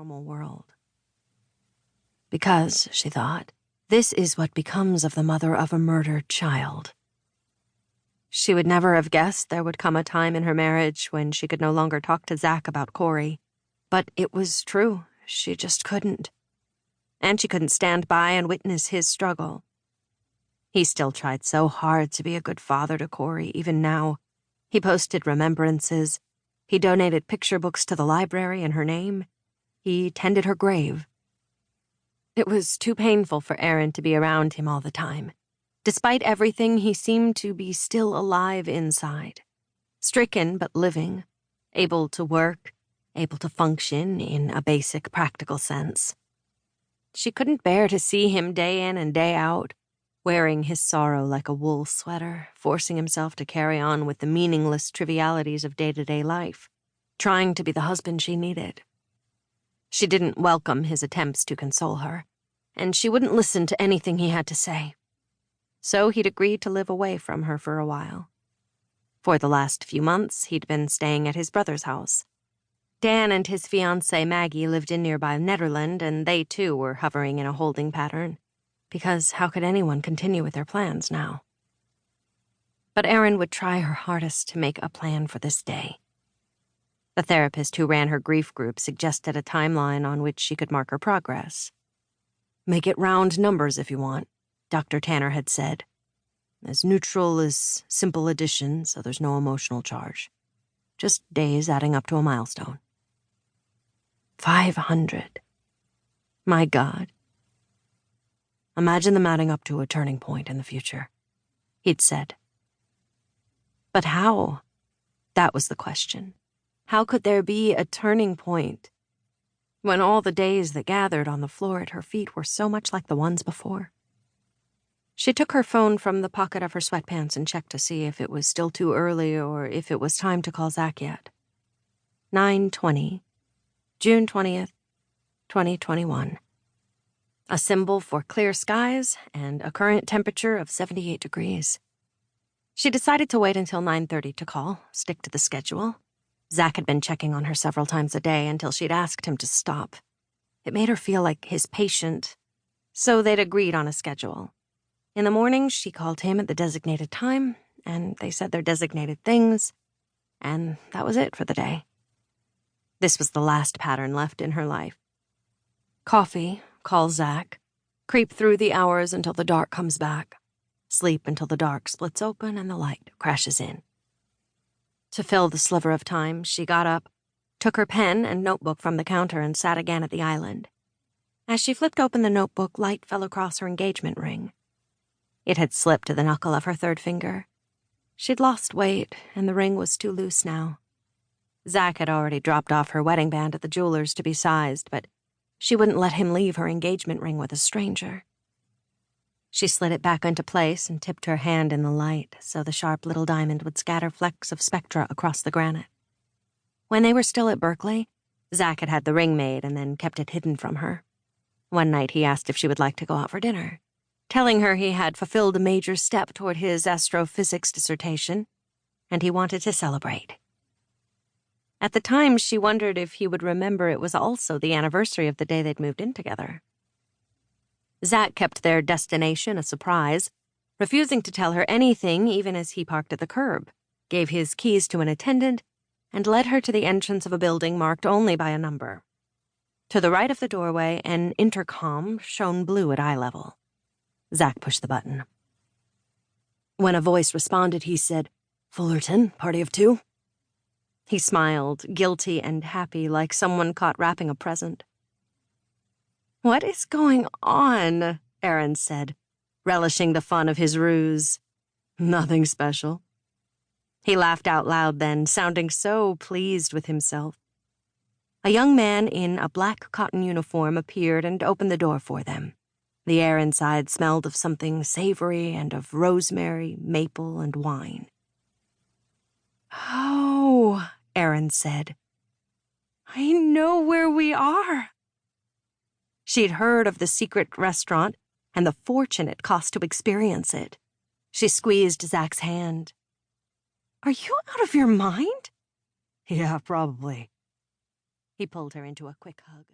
normal world. Because, she thought, this is what becomes of the mother of a murdered child. She would never have guessed there would come a time in her marriage when she could no longer talk to Zach about Korrie. But it was true. She just couldn't. And she couldn't stand by and witness his struggle. He still tried so hard to be a good father to Korrie, even now. He posted remembrances. He donated picture books to the library in her name. He tended her grave. It was too painful for Erin to be around him all the time. Despite everything, he seemed to be still alive inside. Stricken but living, able to work, able to function in a basic practical sense. She couldn't bear to see him day in and day out, wearing his sorrow like a wool sweater, forcing himself to carry on with the meaningless trivialities of day-to-day life, trying to be the husband she needed. She didn't welcome his attempts to console her, and she wouldn't listen to anything he had to say. So he'd agreed to live away from her for a while. For the last few months, he'd been staying at his brother's house. Dan and his fiancée Maggie lived in nearby Nederland, and they too were hovering in a holding pattern, because how could anyone continue with their plans now? But Erin would try her hardest to make a plan for this day. The therapist who ran her grief group suggested a timeline on which she could mark her progress. "Make it round numbers if you want," Dr. Tanner had said. "As neutral as simple addition, so there's no emotional charge. Just days adding up to a milestone." 500. My God. Imagine them adding up to a turning point in the future, he'd said. But how? That was the question. How could there be a turning point when all the days that gathered on the floor at her feet were so much like the ones before? She took her phone from the pocket of her sweatpants and checked to see if it was still too early or if it was time to call Zach yet. 9:20, June 20th, 2021. A symbol for clear skies and a current temperature of 78 degrees. She decided to wait until 9:30 to call, stick to the schedule. Zach had been checking on her several times a day until she'd asked him to stop. It made her feel like his patient, so they'd agreed on a schedule. In the morning, she called him at the designated time, and they said their designated things, and that was it for the day. This was the last pattern left in her life. Coffee, call Zach, creep through the hours until the dark comes back, sleep until the dark splits open and the light crashes in. To fill the sliver of time, she got up, took her pen and notebook from the counter and sat again at the island. As she flipped open the notebook, light fell across her engagement ring. It had slipped to the knuckle of her third finger. She'd lost weight, and the ring was too loose now. Zach had already dropped off her wedding band at the jeweler's to be sized, but she wouldn't let him leave her engagement ring with a stranger. She slid it back into place and tipped her hand in the light so the sharp little diamond would scatter flecks of spectra across the granite. When they were still at Berkeley, Zach had the ring made and then kept it hidden from her. One night he asked if she would like to go out for dinner, telling her he had fulfilled a major step toward his astrophysics dissertation, and he wanted to celebrate. At the time, she wondered if he would remember it was also the anniversary of the day they'd moved in together. Zach kept their destination a surprise, refusing to tell her anything even as he parked at the curb, gave his keys to an attendant, and led her to the entrance of a building marked only by a number. To the right of the doorway, an intercom shone blue at eye level. Zach pushed the button. When a voice responded, he said, "Fullarton, party of two?" He smiled, guilty and happy, like someone caught wrapping a present. "What is going on?" Erin said, relishing the fun of his ruse. "Nothing special." He laughed out loud then, sounding so pleased with himself. A young man in a black cotton uniform appeared and opened the door for them. The air inside smelled of something savory and of rosemary, maple, and wine. "Oh," Erin said. "I know where we are." She'd heard of the secret restaurant and the fortune it cost to experience it. She squeezed Zach's hand. "Are you out of your mind?" "Yeah, probably." He pulled her into a quick hug.